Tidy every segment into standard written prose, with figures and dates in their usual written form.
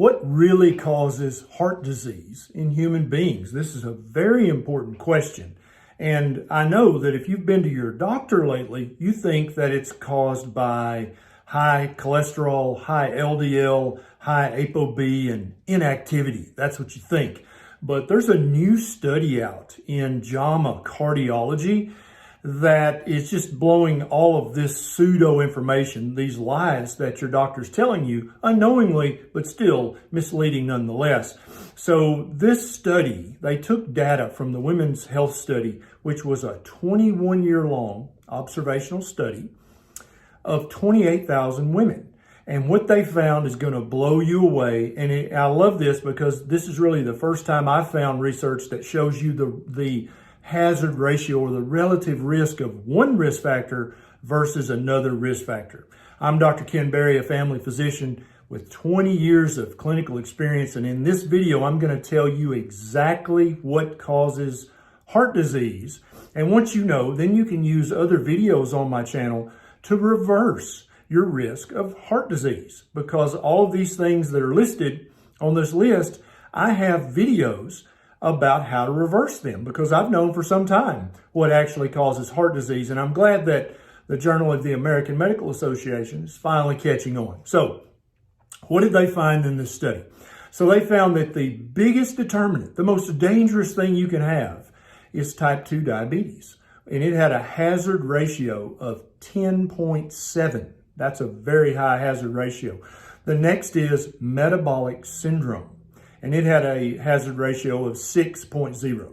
What really causes heart disease in human beings? This is a very important question. And I know that if you've been to your doctor lately, you think that it's caused by high cholesterol, high LDL, high ApoB, and inactivity. That's what you think. But there's a new study out in JAMA Cardiology that is just blowing all of this pseudo information, these lies that your doctor's telling you unknowingly, but still misleading nonetheless. So this study, they took data from the Women's Health Study, which was a 21-year-long observational study of 28,000 women. And what they found is going to blow you away. And I love this because this is really the first time I've found research that shows you the hazard ratio or the relative risk of one risk factor versus another risk factor. I'm Dr. Ken Berry, a family physician with 20 years of clinical experience. And in this video, I'm going to tell you exactly what causes heart disease. And once you know, then you can use other videos on my channel to reverse your risk of heart disease. Because all of these things that are listed on this list, I have videos about how to reverse them because I've known for some time what actually causes heart disease. And I'm glad that the Journal of the American Medical Association is finally catching on. So what did they find in this study? So they found that the biggest determinant, the most dangerous thing you can have is type 2 diabetes. And it had a hazard ratio of 10.7. That's a very high hazard ratio. The next is metabolic syndrome. And it had a hazard ratio of 6.0.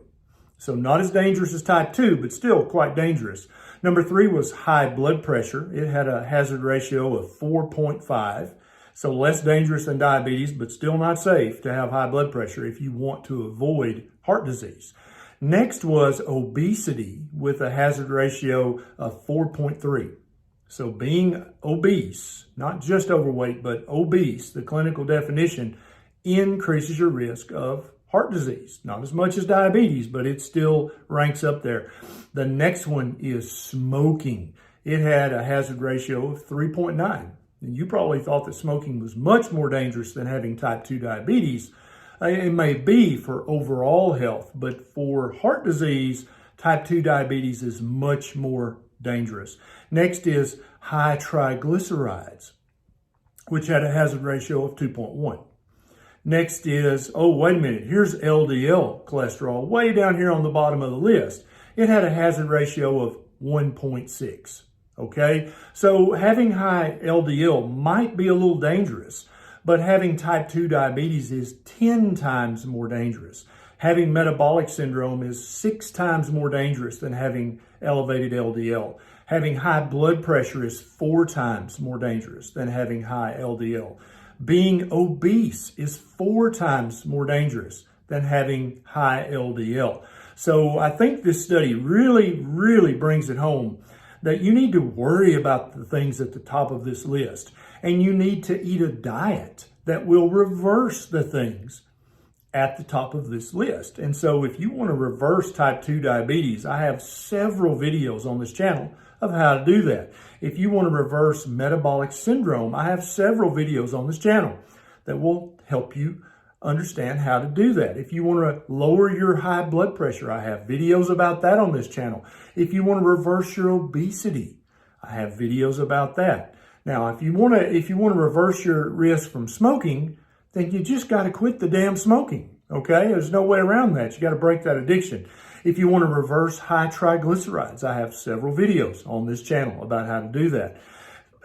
So not as dangerous as type 2, but still quite dangerous. Number 3 was high blood pressure. It had a hazard ratio of 4.5. So less dangerous than diabetes, but still not safe to have high blood pressure if you want to avoid heart disease. Next was obesity with a hazard ratio of 4.3. So being obese, not just overweight, but obese, the clinical definition, increases your risk of heart disease. Not as much as diabetes, but it still ranks up there. The next one is smoking. It had a hazard ratio of 3.9. And you probably thought that smoking was much more dangerous than having type 2 diabetes. It may be for overall health, but for heart disease, type 2 diabetes is much more dangerous. Next is high triglycerides, which had a hazard ratio of 2.1. Next is, oh, wait a minute, here's LDL cholesterol, way down here on the bottom of the list. It had a hazard ratio of 1.6, okay? So having high LDL might be a little dangerous, but having type 2 diabetes is 10 times more dangerous. Having metabolic syndrome is 6 times more dangerous than having elevated LDL. Having high blood pressure is 4 times more dangerous than having high LDL. Being obese is 4 times more dangerous than having high LDL. So I think this study really brings it home that you need to worry about the things at the top of this list. And you need to eat a diet that will reverse the things at the top of this list. And so if you want to reverse type 2 diabetes, I have several videos on this channel of how to do that. If you want to reverse metabolic syndrome, I have several videos on this channel that will help you understand how to do that. If you want to lower your high blood pressure, I have videos about that on this channel. If you want to reverse your obesity, I have videos about that. Now, if you want to reverse your risk from smoking, then you just got to quit the damn smoking, okay? There's no way around that. You got to break that addiction. If you want to reverse high triglycerides, I have several videos on this channel about how to do that.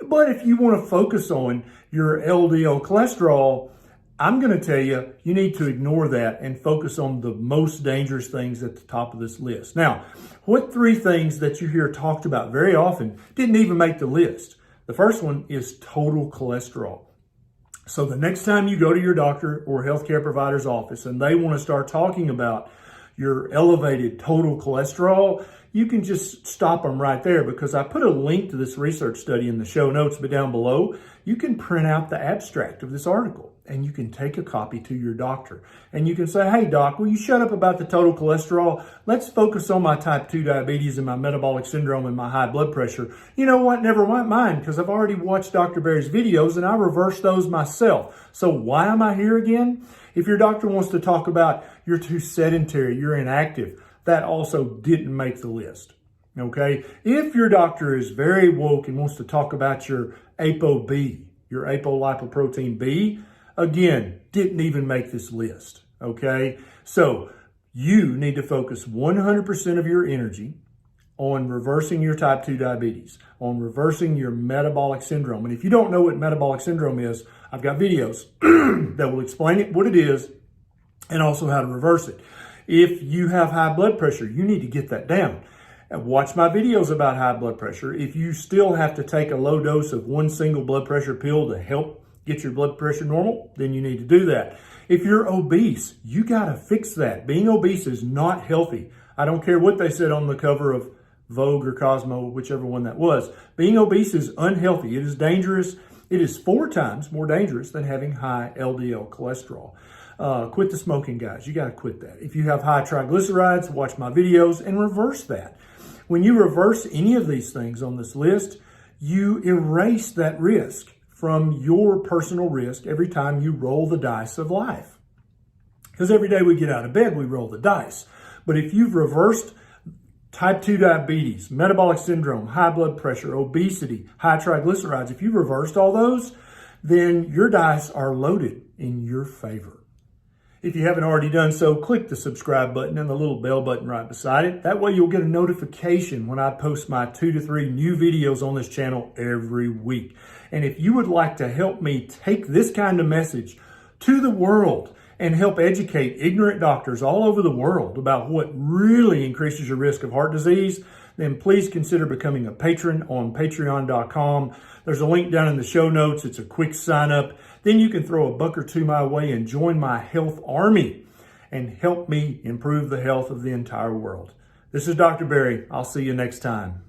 But if you want to focus on your LDL cholesterol, I'm going to tell you, you need to ignore that and focus on the most dangerous things at the top of this list. Now, what 3 things that you hear talked about very often didn't even make the list? The first one is total cholesterol. So the next time you go to your doctor or healthcare provider's office and they want to start talking about your elevated total cholesterol, you can just stop them right there, because I put a link to this research study in the show notes, but down below, you can print out the abstract of this article and you can take a copy to your doctor. And you can say, hey doc, will you shut up about the total cholesterol? Let's focus on my type 2 diabetes and my metabolic syndrome and my high blood pressure. You know what? Never mind, because I've already watched Dr. Berry's videos and I reversed those myself. So why am I here again? If your doctor wants to talk about you're too sedentary, you're inactive, that also didn't make the list. Okay? If your doctor is very woke and wants to talk about your ApoB, your apolipoprotein B, again, didn't even make this list. Okay? So you need to focus 100% of your energy on reversing your type 2 diabetes, on reversing your metabolic syndrome. And if you don't know what metabolic syndrome is, I've got videos that will explain it, what it is, and also how to reverse it. If you have high blood pressure, you need to get that down. Watch my videos about high blood pressure. If you still have to take a low dose of one single blood pressure pill to help get your blood pressure normal, then you need to do that. If you're obese, you got to fix that. Being obese is not healthy. I don't care what they said on the cover of Vogue or Cosmo, whichever one that was. Being obese is unhealthy. It is dangerous. It is 4 times more dangerous than having high LDL cholesterol. Quit the smoking, guys. You got to quit that. If you have high triglycerides, watch my videos and reverse that. When you reverse any of these things on this list, you erase that risk from your personal risk every time you roll the dice of life. Because every day we get out of bed, we roll the dice. But if you've reversed type 2 diabetes, metabolic syndrome, high blood pressure, obesity, high triglycerides, if you've reversed all those, then your dice are loaded in your favor. If you haven't already done so, click the subscribe button and the little bell button right beside it. That way you'll get a notification when I post my 2 to 3 new videos on this channel every week. And if you would like to help me take this kind of message to the world and help educate ignorant doctors all over the world about what really increases your risk of heart disease, then please consider becoming a patron on patreon.com. There's a link down in the show notes. It's a quick sign up. Then you can throw a buck or two my way and join my health army and help me improve the health of the entire world. This is Dr. Berry. I'll see you next time.